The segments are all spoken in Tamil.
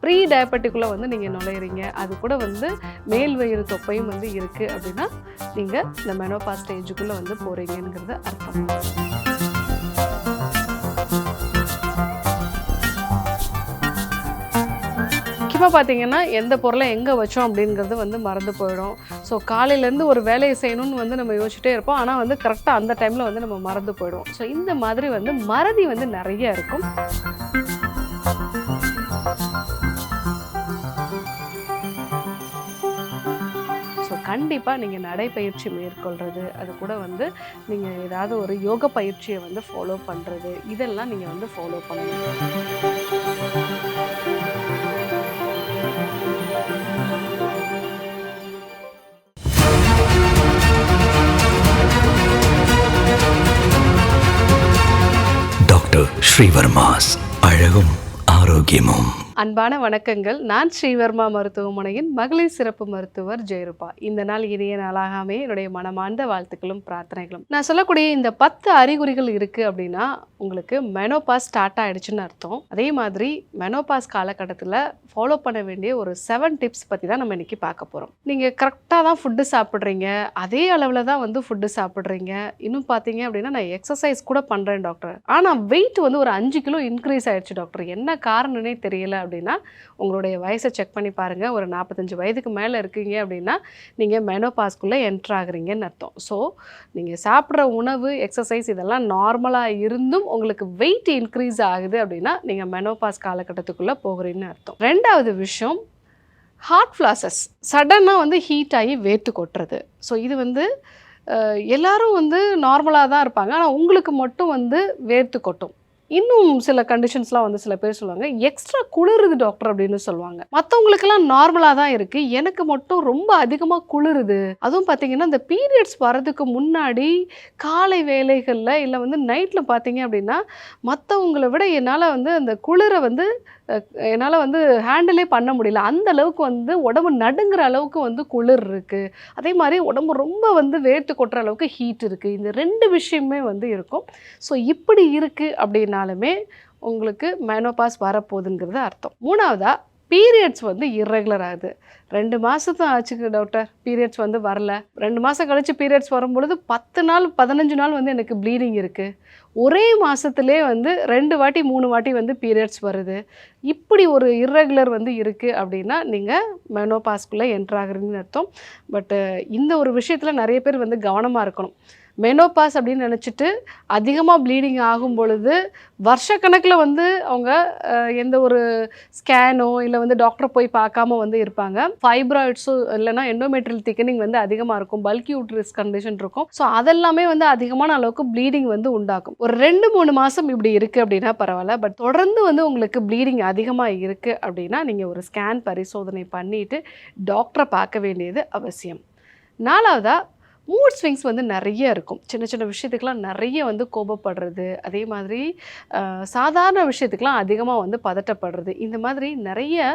ப்ரீ டயபெட்டிக்குள்ளே வந்து நீங்கள் நுழையிறீங்க, அது கூட வந்து மேல் வயிறு தொப்பையும் வந்து இருக்குது அப்படின்னா நீங்கள் இந்த மெனோபாஸ் ஸ்டேஜுக்குள்ளே வந்து போகிறீங்கிறது அர்த்தம். முக்கியமாக பார்த்தீங்கன்னா எந்த பொருளை எங்கே வச்சோம் அப்படிங்கிறது வந்து மறந்து போயிடும். ஸோ காலையிலேருந்து ஒரு வேலையை செய்யணும்னு வந்து நம்ம யோசிச்சுட்டே இருப்போம், ஆனால் வந்து கரெக்டாக அந்த டைமில் வந்து நம்ம மறந்து போயிடுவோம். ஸோ இந்த மாதிரி வந்து மறதி வந்து நிறைய இருக்கும். ஸோ கண்டிப்பாக நீங்கள் நடைப்பயிற்சி மேற்கொள்கிறது, அது கூட வந்து நீங்கள் ஏதாவது ஒரு யோக பயிற்சியை வந்து ஃபாலோ பண்ணுறது, இதெல்லாம் நீங்கள் வந்து ஃபாலோ பண்ணணும். டாக்டர் ஸ்ரீவர்மாஸ் அழகும் ஆரோக்கியமும். அன்பான வணக்கங்கள். நான் ஸ்ரீவர்மா மருத்துவமனையின் மகளிர் சிறப்பு மருத்துவர் ஜெயரூபா. இந்த நாள் இனிய நாளாகவே என்னுடைய மனமார்ந்த வாழ்த்துக்களும் பிரார்த்தனைகளும். நான் சொல்லக்கூடிய இந்த 10 அறிகுறிகள் இருக்குது அப்படின்னா உங்களுக்கு மெனோபாஸ் ஸ்டார்ட் ஆகிடுச்சுன்னு அர்த்தம். அதே மாதிரி மெனோபாஸ் காலகட்டத்தில் ஃபாலோ பண்ண வேண்டிய ஒரு 7 டிப்ஸ் பற்றி தான் நம்ம இன்றைக்கி பார்க்க போகிறோம். நீங்கள் கரெக்டாக தான் ஃபுட்டு சாப்பிட்றீங்க, அதே அளவில் தான் வந்து ஃபுட்டு சாப்பிட்றீங்க. இன்னும் பார்த்தீங்க அப்படின்னா நான் எக்ஸசைஸ் கூட பண்ணுறேன் டாக்டர், ஆனால் வெயிட் வந்து ஒரு 5 கிலோ இன்க்ரீஸ் ஆகிடுச்சு டாக்டர், என்ன காரணம்னே தெரியல அப்படின்னா உங்களுடைய வயசை செக் பண்ணி பாருங்கள். ஒரு 45 வயதுக்கு மேலே இருக்கீங்க அப்படின்னா நீங்கள் மெனோபாஸ்க்குள்ளே என்ட்ரு ஆகுறீங்கன்னு அர்த்தம். ஸோ நீங்கள் சாப்பிட்ற உணவு, எக்ஸசைஸ் இதெல்லாம் நார்மலாக இருந்தும் உங்களுக்கு வெயிட் இன்க்ரீஸ் ஆகுது அப்படின்னா நீங்கள் மெனோபாஸ் காலகட்டத்துக்குள்ளே போகிறீங்கன்னு அர்த்தம். ரெண்டாவது விஷயம், ஹாட் ஃப்ளாஷஸ், சடனாக வந்து ஹீட் ஆகி வேர்த்து கொட்டுறது. ஸோ இது வந்து எல்லாரும் வந்து நார்மலாக தான் இருப்பாங்க, ஆனால் உங்களுக்கு மட்டும் வந்து வேர்த்து கொட்டும். இன்னும் சில கண்டிஷன்ஸ்லாம் வந்து சில பேர் சொல்லுவாங்க எக்ஸ்ட்ரா குளிருது டாக்டர் அப்படின்னு சொல்லுவாங்க. மற்றவங்களுக்கெல்லாம் நார்மலாக தான் இருக்குது, எனக்கு மட்டும் ரொம்ப அதிகமாக குளிருது. அதுவும் பார்த்தீங்கன்னா இந்த பீரியட்ஸ் வர்றதுக்கு முன்னாடி காலை வேலைகளில் இல்லை வந்து நைட்டில் பார்த்தீங்க அப்படின்னா மற்றவங்களை விட என்னால் வந்து அந்த குளிரை வந்து என்னால் வந்து ஹேண்டிலே பண்ண முடியல. அந்த அளவுக்கு வந்து உடம்பு நடுங்கிற அளவுக்கு வந்து குளிர் இருக்குது. அதே மாதிரி உடம்பு ரொம்ப வந்து வேர்த்து கொட்டுற அளவுக்கு ஹீட் இருக்குது. இந்த 2 விஷயமே வந்து இருக்கும். ஸோ இப்படி இருக்குது அப்படின்னாலுமே உங்களுக்கு மெனோபாஸ் வரப்போகுதுங்கிறது அர்த்தம். மூணாவதாக பீரியட்ஸ் வந்து இர்ரெகுலர் ஆகுது. 2 மாதம் ஆச்சுக்கு டாக்டர் பீரியட்ஸ் வந்து வரல, 2 மாதம் கழித்து பீரியட்ஸ் வரும்பொழுது 10 நாள் 15 நாள் வந்து எனக்கு ப்ளீடிங் இருக்குது, ஒரே மாதத்துலேயே வந்து 2 வாட்டி 3 வாட்டி வந்து பீரியட்ஸ் வருது. இப்படி ஒரு இர்ரெகுலர் வந்து இருக்குது அப்படின்னா நீங்கள் மெனோபாஸ்க்குள்ளே என்ட்ரு ஆகுறீங்கன்னு அர்த்தம். பட்டு இந்த ஒரு விஷயத்தில் நிறைய பேர் வந்து கவனமாக இருக்கணும். மெனோபாஸ் அப்படின்னு நினச்சிட்டு அதிகமாக ப்ளீடிங் ஆகும் பொழுது வருஷக்கணக்கில் வந்து அவங்க எந்த ஒரு ஸ்கேனோ இல்லை வந்து டாக்டரை போய் பார்க்காம வந்து இருப்பாங்க. ஃபைப்ராய்ட்ஸும் இல்லைனா எண்டோமெட்ரியல் திக்கனிங் வந்து அதிகமாக இருக்கும், பல்கி யூட்ரஸ் கண்டிஷன் இருக்கும். ஸோ அதெல்லாமே வந்து அதிகமான அளவுக்கு ப்ளீடிங் வந்து உண்டாக்கும். ஒரு 2-3 மாதம் இப்படி இருக்குது அப்படின்னா பரவாயில்ல, பட் தொடர்ந்து வந்து உங்களுக்கு ப்ளீடிங் அதிகமாக இருக்குது அப்படின்னா நீங்கள் ஒரு ஸ்கேன் பரிசோதனை பண்ணிவிட்டு டாக்டரை பார்க்க வேண்டியது அவசியம். நாலாவதாக மூட் ஸ்விங்ஸ் வந்து நிறைய இருக்கும். சின்ன சின்ன விஷயத்துக்கெலாம் நிறைய வந்து கோபப்படுறது, அதே மாதிரி சாதாரண விஷயத்துக்கெலாம் அதிகமாக வந்து பதட்டப்படுறது, இந்த மாதிரி நிறைய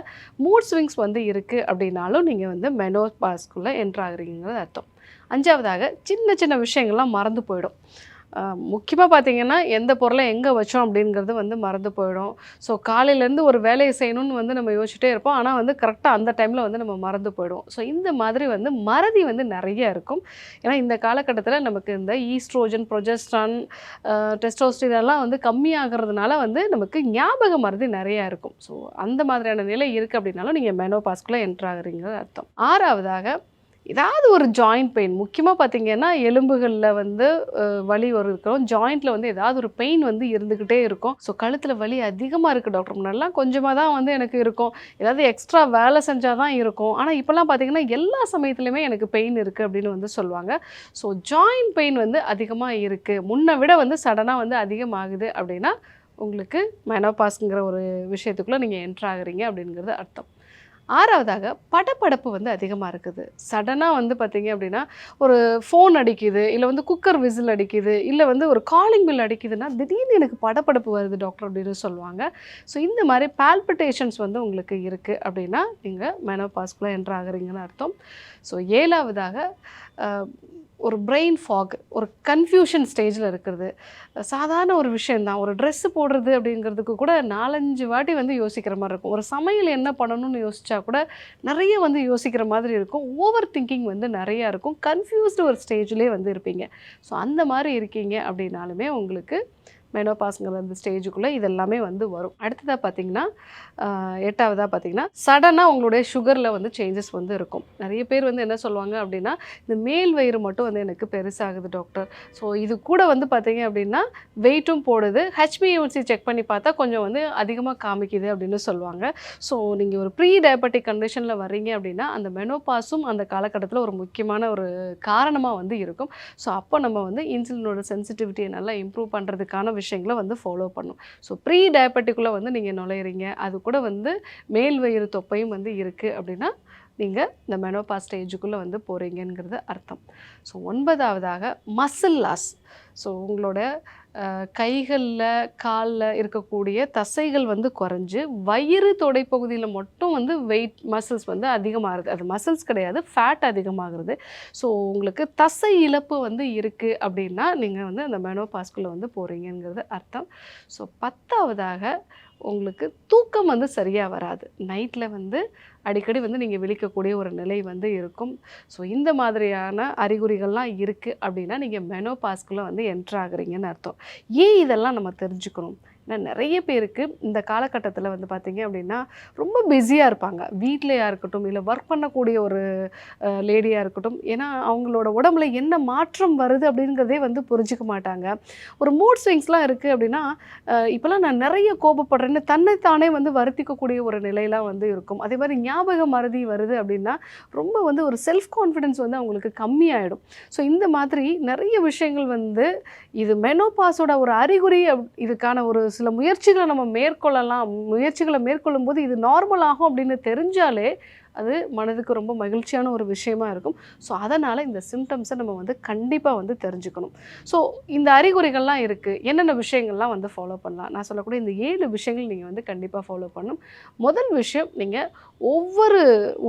மூட் ஸ்விங்ஸ் வந்து இருக்குது அப்படின்னாலும் நீங்கள் வந்து மெனோபாஸ்க்குள்ளே என்ட்ரு ஆகுறீங்கிறது அர்த்தம். 5வதாக சின்ன சின்ன விஷயங்கள்லாம் மறந்து போயிடும். முக்கியமாக பார்த்தீங்கன்னா எந்த பொருளை எங்கே வச்சோம் அப்படிங்கிறது வந்து மறந்து போயிடும். ஸோ காலையிலேருந்து ஒரு வேலையை செய்யணும்னு வந்து நம்ம யோசிச்சுட்டே இருப்போம், ஆனால் வந்து கரெக்டாக அந்த டைமில் வந்து நம்ம மறந்து போயிடுவோம். ஸோ இந்த மாதிரி வந்து மறதி வந்து நிறைய இருக்கும். ஏன்னா இந்த காலகட்டத்தில் நமக்கு இந்த ஈஸ்ட்ரோஜன், ப்ரொஜெஸ்ட்ரான், டெஸ்டோஸ்டிரான்லாம் வந்து கம்மியாகிறதுனால வந்து நமக்கு ஞாபக மறதி நிறையா இருக்கும். ஸோ அந்த மாதிரியான நிலை இருக்குது அப்படின்னாலும் நீங்கள் மெனோபாஸ்க்குள்ளே என்ட்ரு ஆகுறீங்கிறது அர்த்தம். 6வதாக ஏதாவது ஒரு ஜாயிண்ட் பெயின், முக்கியமாக பார்த்தீங்கன்னா எலும்புகளில் வந்து வலி இருக்கும், ஜாயிண்ட்டில் வந்து ஏதாவது ஒரு பெயின் வந்து இருந்துக்கிட்டே இருக்கும். ஸோ கழுத்தில் வலி அதிகமாக இருக்குது டாக்டர், முன்னாடிலாம் கொஞ்சமாக தான் வந்து எனக்கு இருக்கும், ஏதாவது எக்ஸ்ட்ரா வேலை செஞ்சால் தான் இருக்கும், ஆனால் இப்போல்லாம் பார்த்தீங்கன்னா எல்லா சமயத்துலையுமே எனக்கு பெயின் இருக்குது அப்படின்னு வந்து சொல்லுவாங்க. ஸோ ஜாயிண்ட் பெயின் வந்து அதிகமாக இருக்குது, முன்னை விட வந்து சடனாக வந்து அதிகமாகுது அப்படின்னா உங்களுக்கு மெனோபாஸ்ங்கிற ஒரு விஷயத்துக்குள்ளே நீங்கள் என்ட்ரு ஆகுறீங்க அப்படிங்கிறது அர்த்தம். 6வதாக படபடப்பு வந்து அதிகமாக இருக்குது. சடனாக வந்து பார்த்தீங்க அப்படின்னா ஒரு ஃபோன் அடிக்குது, இல்லை வந்து குக்கர் விசில் அடிக்குது, இல்லை வந்து ஒரு காலிங் பில் அடிக்குதுன்னா திடீர்னு எனக்கு படபடப்பு வருது டாக்டர் அப்படின்னு சொல்லுவாங்க. ஸோ இந்த மாதிரி பால்பிட்டேஷன்ஸ் வந்து உங்களுக்கு இருக்குது அப்படின்னா நீங்கள் மெனோபாஸ்க்குள்ளே என்ட்ரு ஆகுறீங்கன்னு அர்த்தம். ஸோ 7வதாக ஒரு பிரெயின் ஃபாக், ஒரு கன்ஃபியூஷன் ஸ்டேஜில் இருக்கிறது. சாதாரண ஒரு விஷயந்தான். ஒரு ட்ரெஸ்ஸு போடுறது அப்படிங்கிறதுக்கு கூட 4, 5 வாட்டி வந்து யோசிக்கிற மாரி இருக்கும். ஒரு சமையல் என்ன பண்ணணும்னு யோசிச்சா கூட நிறைய வந்து யோசிக்கிற மாதிரி இருக்கும். ஓவர் திங்கிங் வந்து நிறையா இருக்கும். கன்ஃப்யூஸ்டு ஒரு ஸ்டேஜ்லேயே வந்து இருப்பீங்க. ஸோ அந்த மாரி இருக்கீங்க அப்படின்னாலுமே உங்களுக்கு மெனோபாஸ்ங்கிற அந்த ஸ்டேஜுக்குள்ளே இதெல்லாமே வந்து வரும். அடுத்ததாக பார்த்தீங்கன்னா, 8வதா பார்த்தீங்கன்னா, சடனாக உங்களுடைய சுகரில் வந்து சேஞ்சஸ் வந்து இருக்கும். நிறைய பேர் வந்து என்ன சொல்லுவாங்க அப்படின்னா, இந்த மேல் வயிறு மட்டும் வந்து எனக்கு பெருசாகுது டாக்டர். ஸோ இது கூட வந்து பார்த்தீங்க அப்படின்னா, வெயிட்டும் போடுது. HbA1c செக் பண்ணி பார்த்தா கொஞ்சம் வந்து அதிகமாக காமிக்குது அப்படின்னு சொல்லுவாங்க. ஸோ நீங்கள் ஒரு ப்ரீ டயபெட்டிக் கண்டிஷனில் வர்றீங்க அப்படின்னா, அந்த மெனோபாஸும் அந்த காலகட்டத்தில் ஒரு முக்கியமான ஒரு காரணமாக வந்து இருக்கும். ஸோ அப்போ நம்ம வந்து இன்சுலினோட சென்சிட்டிவிட்டியை நல்லா இம்ப்ரூவ் பண்ணுறதுக்கான விஷயங்களை வந்து ஃபாலோ பண்ணும். ஸோ ப்ரீ டயபெட்டிக்குள்ளே வந்து நீங்கள் நுழையிறீங்க, அது கூட வந்து மேல் வயிறு தொப்பையும் வந்து இருக்குது அப்படின்னா நீங்கள் இந்த மெனோபாஸ் ஸ்டேஜுக்குள்ளே வந்து போகிறீங்கங்கிறது அர்த்தம். ஸோ 9வதாக மசில் லாஸ். ஸோ உங்களோட கைகளில் காலில் இருக்கக்கூடிய தசைகள் வந்து குறைஞ்சு வயிறு தொடைப்பகுதியில் மட்டும் வந்து வெயிட் மசில்ஸ் வந்து அதிகமாகுது. அது மசில்ஸ் கிடையாது, ஃபேட் அதிகமாகிறது. ஸோ உங்களுக்கு தசை இழப்பு வந்து இருக்குது அப்படின்னா நீங்கள் வந்து அந்த மெனோபாஸ்குள்ளே வந்து போகிறீங்கங்கிறது அர்த்தம். ஸோ 10வதாக உங்களுக்கு தூக்கம் வந்து சரியாக வராது. நைட்டில் வந்து அடிக்கடி வந்து நீங்கள் விழிக்கக்கூடிய ஒரு நிலை வந்து இருக்கும். ஸோ இந்த மாதிரியான அறிகுறிகள்லாம் இருக்குது அப்படின்னா நீங்கள் மெனோபாஸ்குள்ளே வந்து என்ட்ரு ஆகுறீங்கன்னு அர்த்தம். ஏன் இதெல்லாம் நம்ம தெரிஞ்சுக்கணும்? ஏன்னா நிறைய பேருக்கு இந்த காலகட்டத்தில் வந்து பார்த்திங்க அப்படின்னா ரொம்ப பிஸியாக இருப்பாங்க. வீட்லையாக இருக்கட்டும், இல்லை ஒர்க் பண்ணக்கூடிய ஒரு லேடியாக இருக்கட்டும். ஏன்னா அவங்களோட உடம்புல என்ன மாற்றம் வருது அப்படிங்கிறதே வந்து புரிஞ்சிக்க மாட்டாங்க. ஒரு மூட் ஸ்விங்ஸ்லாம் இருக்குது அப்படின்னா, இப்போலாம் நான் நிறைய கோபப்படுறேன்னு தன்னைத்தானே வந்து வருத்திக்கக்கூடிய ஒரு நிலையெல்லாம் வந்து இருக்கும். அதே மாதிரி ஞாபக மறதி வருது அப்படின்னா ரொம்ப வந்து ஒரு செல்ஃப் கான்ஃபிடென்ஸ் வந்து அவங்களுக்கு கம்மியாயிடும். ஸோ இந்த மாதிரி நிறைய விஷயங்கள் வந்து இது மெனோபாஸோட ஒரு அறிகுறி. இதுக்கான ஒரு சில முயற்சிகளை நம்ம மேற்கொள்ளலாம். முயற்சிகளை மேற்கொள்ளும்போது இது நார்மல் ஆகும் அப்படின்னு தெரிஞ்சாலே அது மனதுக்கு ரொம்ப மகிழ்ச்சியான ஒரு விஷயமா இருக்கும். ஸோ அதனால் இந்த சிம்டம்ஸை நம்ம வந்து கண்டிப்பாக வந்து தெரிஞ்சுக்கணும். ஸோ இந்த அறிகுறிகள்லாம் இருக்குது, என்னென்ன விஷயங்கள்லாம் வந்து ஃபாலோ பண்ணலாம்? நான் சொல்லக்கூடிய இந்த 7 விஷயங்கள் நீங்கள் வந்து கண்டிப்பாக ஃபாலோ பண்ணணும். முதல் விஷயம், நீங்கள் ஒவ்வொரு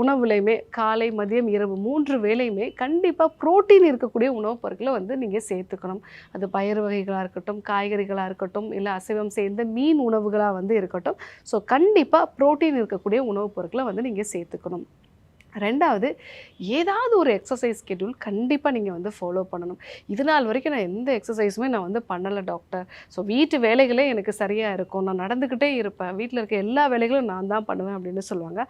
உணவுலையுமே காலை, மதியம், இரவு 3 வேளையுமே கண்டிப்பாக புரோட்டீன் இருக்கக்கூடிய உணவுப் பொருட்களை வந்து நீங்கள் சேர்த்துக்கணும். அது பயிர் வகைகளாக இருக்கட்டும், காய்கறிகளாக இருக்கட்டும், இல்லை அசைவம் சேர்ந்த மீன் உணவுகளாக வந்து இருக்கட்டும். ஸோ கண்டிப்பாக புரோட்டீன் இருக்கக்கூடிய உணவுப் பொருட்களை வந்து நீங்கள் சேர்த்துக்கணும். 2வது, ஏதாவது ஒரு எக்ஸசைஸ் ஸ்கெட்யூல் கண்டிப்பாக நீங்கள் வந்து ஃபாலோ பண்ணணும். இது நாள் வரைக்கும் நான் எந்த எக்ஸசைஸுமே நான் வந்து பண்ணலை டாக்டர். ஸோ வீட்டு வேலைகளே எனக்கு சரியாக இருக்கும், நான் நடந்துக்கிட்டே இருப்பேன், வீட்டில் இருக்க எல்லா வேலைகளும் நான் தான் பண்ணுவேன் அப்படின்னு சொல்லுவாங்க.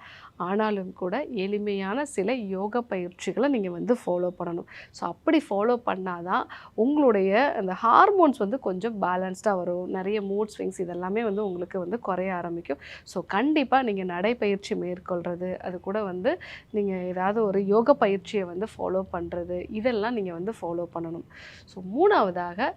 ஆனாலும் கூட எளிமையான சில யோகா பயிற்சிகளை நீங்கள் வந்து ஃபாலோ பண்ணணும். ஸோ அப்படி ஃபாலோ பண்ணால் தான் உங்களுடைய அந்த ஹார்மோன்ஸ் வந்து கொஞ்சம் பேலன்ஸ்டாக வரும். நிறைய மூட் ஸ்விங்ஸ் இதெல்லாமே வந்து உங்களுக்கு வந்து குறைய ஆரம்பிக்கும். ஸோ கண்டிப்பாக நீங்கள் நடைப்பயிற்சி மேற்கொள்கிறது, அது கூட வந்து நீங்கள் ஏதாவது ஒரு யோக பயிற்சியை வந்து ஃபாலோ பண்ணுறது, இதெல்லாம் நீங்கள் வந்து ஃபாலோ பண்ணணும். ஸோ 3வதாக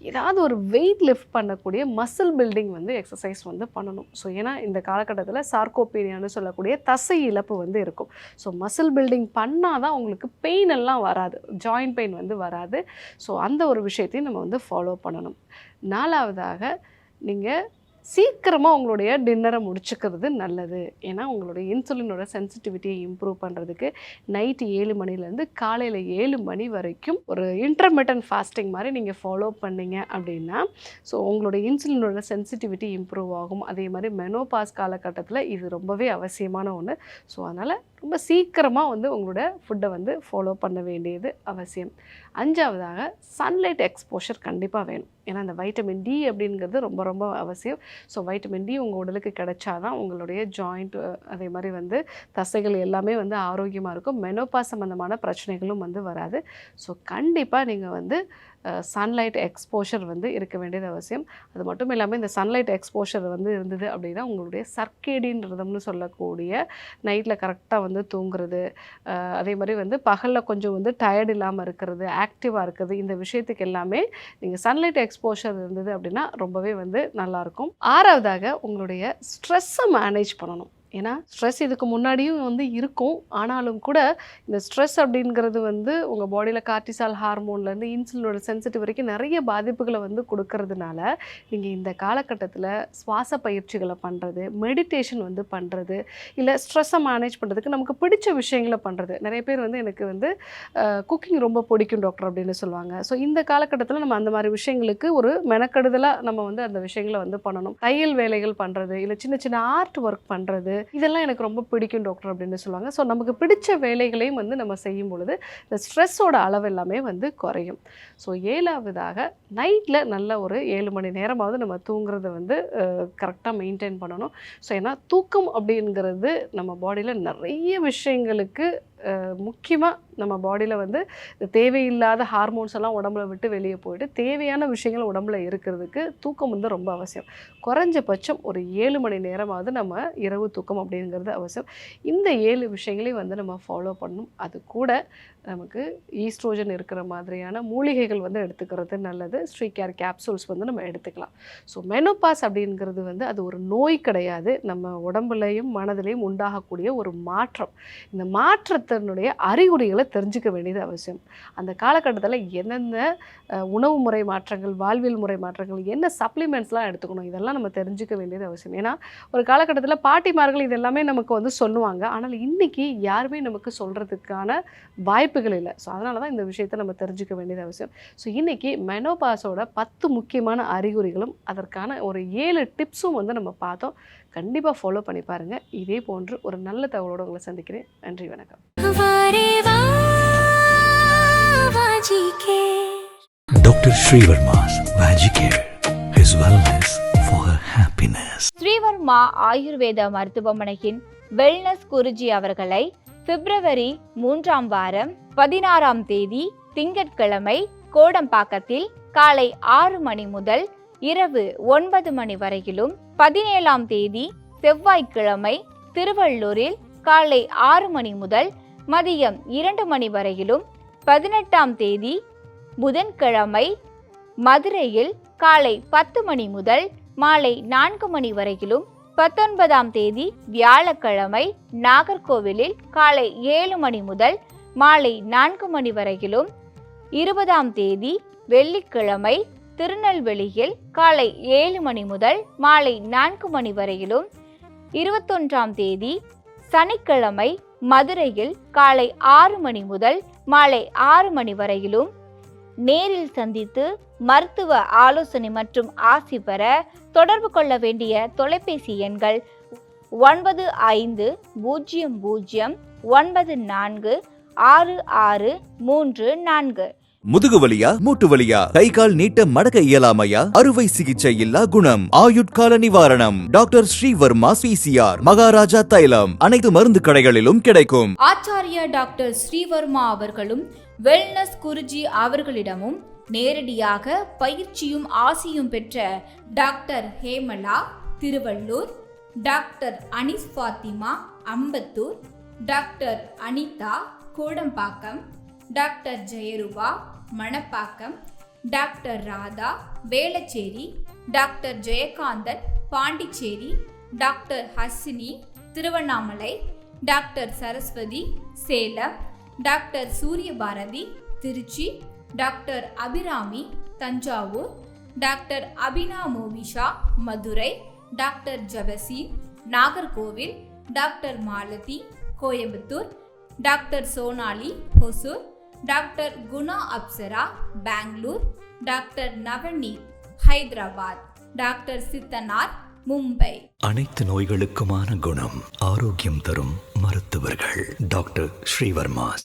ஏதாவது ஒரு வெயிட் லிஃப்ட் பண்ணக்கூடிய மசில் பில்டிங் வந்து எக்ஸசைஸ் வந்து பண்ணணும். ஸோ ஏன்னா இந்த காலகட்டத்தில் சார்கோபீனியான்னு சொல்லக்கூடிய தசை இழப்பு வந்து இருக்கும். ஸோ மசில் பில்டிங் பண்ணால் தான் உங்களுக்கு பெயின் எல்லாம் வராது, ஜாயிண்ட் பெயின் வந்து வராது. ஸோ அந்த ஒரு விஷயத்தையும் நம்ம வந்து ஃபாலோ பண்ணணும். 4வதாக நீங்கள் சீக்கிரமாக உங்களுடைய டின்னரை முடிச்சுக்கிறது நல்லது. ஏன்னா உங்களுடைய இன்சுலினோட சென்சிட்டிவிட்டியை இம்ப்ரூவ் பண்ணுறதுக்கு நைட்டு 7 மணிலேருந்து காலையில் 7 மணி வரைக்கும் ஒரு இன்டர்மிட்டன்ட் ஃபாஸ்டிங் மாதிரி நீங்கள் ஃபாலோ பண்ணிங்க அப்படின்னா, ஸோ உங்களுடைய இன்சுலினோட சென்சிட்டிவிட்டி இம்ப்ரூவ் ஆகும். அதே மாதிரி மெனோபாஸ் காலகட்டத்தில் இது ரொம்பவே அவசியமான ஒன்று. ஸோ அதனால் ரொம்ப சீக்கிரமாக வந்து உங்களோட ஃபுட்டை வந்து ஃபாலோ பண்ண வேண்டியது அவசியம். 5வதாக சன்லைட் எக்ஸ்போஷர் கண்டிப்பாக வேணும். ஏன்னா அந்த வைட்டமின் டி அப்படிங்கிறது ரொம்ப ரொம்ப அவசியம். ஸோ வைட்டமின் டி உங்கள் உடலுக்கு கிடைச்சாதான் உங்களுடைய ஜாயிண்ட், அதே மாதிரி வந்து தசைகள் எல்லாமே வந்து ஆரோக்கியமாக இருக்கும். மெனோபாஸ் சம்மந்தமான பிரச்சனைகளும் வந்து வராது. ஸோ கண்டிப்பாக நீங்கள் வந்து சன்லைட் எக்ஸ்போஷர் வந்து இருக்க வேண்டியது அவசியம். அது மட்டும் இல்லாமல் இந்த சன்லைட் எக்ஸ்போஷர் வந்து இருந்தது அப்படின்னா உங்களுடைய சர்க்கேடியன் ரிதம்னு சொல்லக்கூடிய நைட்டில் கரெக்டாக வந்து தூங்குறது, அதே மாதிரி வந்து பகலில் கொஞ்சம் வந்து டயர்ட் இல்லாமல் இருக்கிறது, ஆக்டிவாக இருக்கிறது, இந்த விஷயத்துக்கு எல்லாமே நீங்கள் சன்லைட் எக்ஸ்போஷர் இருந்தது அப்படின்னா ரொம்பவே வந்து நல்லாயிருக்கும். 6வதாக உங்களுடைய ஸ்ட்ரெஸ்ஸை மேனேஜ் பண்ணணும். ஏன்னா ஸ்ட்ரெஸ் இதுக்கு முன்னாடியும் வந்து இருக்கும். ஆனாலும் கூட இந்த ஸ்ட்ரெஸ் அப்படிங்கிறது வந்து உங்கள் பாடியில் கார்டிசால் ஹார்மோன்லேருந்து இன்சுலினோட சென்சிட்டிவ் வரைக்கும் நிறைய பாதிப்புகளை வந்து கொடுக்கறதுனால நீங்கள் இந்த காலகட்டத்தில் சுவாச பயிற்சிகளை பண்ணுறது, மெடிடேஷன் வந்து பண்ணுறது, இல்லை ஸ்ட்ரெஸ்ஸை மேனேஜ் பண்ணுறதுக்கு நமக்கு பிடிச்ச விஷயங்களை பண்ணுறது. நிறைய பேர் வந்து எனக்கு வந்து குக்கிங் ரொம்ப பிடிக்கும் டாக்டர் அப்படின்னு சொல்லுவாங்க. ஸோ இந்த காலகட்டத்தில் நம்ம அந்த மாதிரி விஷயங்களுக்கு ஒரு மெனக்கெடுதலாக நம்ம வந்து அந்த விஷயங்களை வந்து பண்ணணும். தையல் வேலைகள் பண்ணுறது, இல்லை சின்ன சின்ன ஆர்ட் ஒர்க் பண்ணுறது, இதெல்லாம் எனக்கு ரொம்ப பிடிக்கும் டாக்டர் அப்படின்னு சொல்லுவாங்க. ஸோ நமக்கு பிடிச்ச வேலைகளையும் வந்து நம்ம செய்யும் பொழுது இந்த ஸ்ட்ரெஸ்ஸோட அளவு எல்லாமே வந்து குறையும். ஸோ 7வதாக நைட்டில் நல்ல ஒரு 7 மணி நேரமாவது நம்ம தூங்குறத வந்து கரெக்டாக மெயின்டைன் பண்ணணும். ஸோ ஏன்னா தூக்கம் அப்படிங்கிறது நம்ம பாடியில் நிறைய விஷயங்களுக்கு முக்கியமாக நம்ம பாடியில் வந்து தேவையில்லாத ஹார்மோன்ஸ் எல்லாம் உடம்புல விட்டு வெளியே போயிட்டு தேவையான விஷயங்கள் உடம்புல இருக்கிறதுக்கு தூக்கம் வந்து ரொம்ப அவசியம். குறைஞ்சபட்சம் ஒரு 7 மணி நேரமாவது நம்ம இரவு தூக்கம் அப்படிங்கிறது அவசியம். இந்த 7 விஷயங்களையும் வந்து நம்ம ஃபாலோ பண்ணணும். அது கூட நமக்கு ஈஸ்ட்ரோஜன் இருக்கிற மாதிரியான மூலிகைகள் வந்து எடுத்துக்கிறது நல்லது. ஸ்ரீகேர் கேப்சூல்ஸ் வந்து நம்ம எடுத்துக்கலாம். ஸோ மெனோபாஸ் அப்படிங்கிறது வந்து அது ஒரு நோய் கிடையாது. நம்ம உடம்புலையும் மனதிலையும் உண்டாகக்கூடிய ஒரு மாற்றம். இந்த மாற்றத்தினுடைய அறிகுறிகளை தெரிஞ்சுக்க வேண்டியது அவசியம். அந்த காலகட்டத்தில் எந்தெந்த உணவு முறை மாற்றங்கள், வாழ்வியல் முறை மாற்றங்கள், என்ன சப்ளிமெண்ட்ஸ்லாம் எடுத்துக்கணும், இதெல்லாம் நம்ம தெரிஞ்சுக்க வேண்டியது அவசியம். ஏன்னா ஒரு காலகட்டத்தில் பாட்டிமார்கள் இது எல்லாமே நமக்கு வந்து சொல்லுவாங்க. ஆனால் இன்றைக்கி யாருமே நமக்கு சொல்கிறதுக்கான வாய்ப்புகள் இல்லை. ஸோ அதனால தான் இந்த விஷயத்தை நம்ம தெரிஞ்சுக்க வேண்டியது அவசியம். ஸோ இன்றைக்கி மெனோபாஸோட 10 முக்கியமான அறிகுறிகளும் அதற்கான ஒரு 7 டிப்ஸும் வந்து நம்ம பார்த்தோம். கண்டிப்பாக ஃபாலோ பண்ணி பாருங்கள். இதே போன்று ஒரு நல்ல தகவலோடு உங்களை சந்திக்கிறேன். நன்றி, வணக்கம். Dr. Srivarma's Magicare, his wellness for her happiness. Sreevarma ஆயுர்வேத மருத்துவமனையின் வெல்னஸ் குருஜி அவர்களை பிப்ரவரி 3ஆம் வாரம் 16ஆம் தேதி திங்கட்கிழமை கோடம்பாக்கத்தில் காலை 6 மணி முதல் இரவு 9 மணி வரையிலும், 17ஆம் தேதி செவ்வாய்க்கிழமை திருவள்ளூரில் காலை 6 மணி முதல் மதியம் 2 மணி வரையிலும், 18ஆம் தேதி புதன்கிழமை மதுரையில் காலை 10 மணி முதல் மாலை 4 மணி வரையிலும், 19ஆம் தேதி வியாழக்கிழமை நாகர்கோவிலில் காலை 7 மணி முதல் மாலை 4 மணி வரையிலும், 20ஆம் தேதி வெள்ளிக்கிழமை திருநெல்வேலியில் காலை 7 மணி முதல் மாலை 4 மணி வரையிலும், 21ஆம் தேதி சனிக்கிழமை மதுரையில் காலை 6 மணி முதல் மாலை 6 மணி வரையிலும் நேரில் சந்தித்து மருத்துவ ஆலோசனை மற்றும் ஆசி பெற தொடர்பு கொள்ள வேண்டிய தொலைபேசி எண்கள் 9500946634. முதுகு வலியா, மூட்டு வலியா, கை கால் நீட்ட மடக்க இயலாமையா, அறுவை சிகிச்சை இல்லா குணம், ஆயுட்கால நிவாரணம். டாக்டர் ஸ்ரீவர்மா PCR, மகாராஜா தைலம் அனைத்து மருந்து கடைகளிலும் கிடைக்கும். ஆச்சாரியா டாக்டர் ஸ்ரீவர்மா அவர்களும் வெல்னஸ் குருஜி அவர்களிடமும் நேரடியாக பயிற்சியும் ஆசியும் பெற்ற doctor Hemala Thiruvallur, doctor Anis Fathima Ambattur, doctor Anitha Kodambakkam, doctor Jeyarupa Manapakkam, doctor Radha Velachery, doctor Jayakanthan Pondicherry, doctor Hasini Tiruvannamalai, doctor Saraswathi Salem, doctor Suryabharathi Trichy, doctor Abirami Thanjavur, doctor Abina Movisha Madurai, doctor Jabaseen Nagercoil, doctor Malathi Coimbatore, doctor Sonali Hosur, doctor Guna Apsara Bangalore, doctor Navneeth Hyderabad, doctor Siddhanar Mumbai. அனைத்து நோய்களுக்குமான குணம், ஆரோக்கியம் தரும் மருத்துவர்கள் டாக்டர் ஸ்ரீவர்மாஸ்.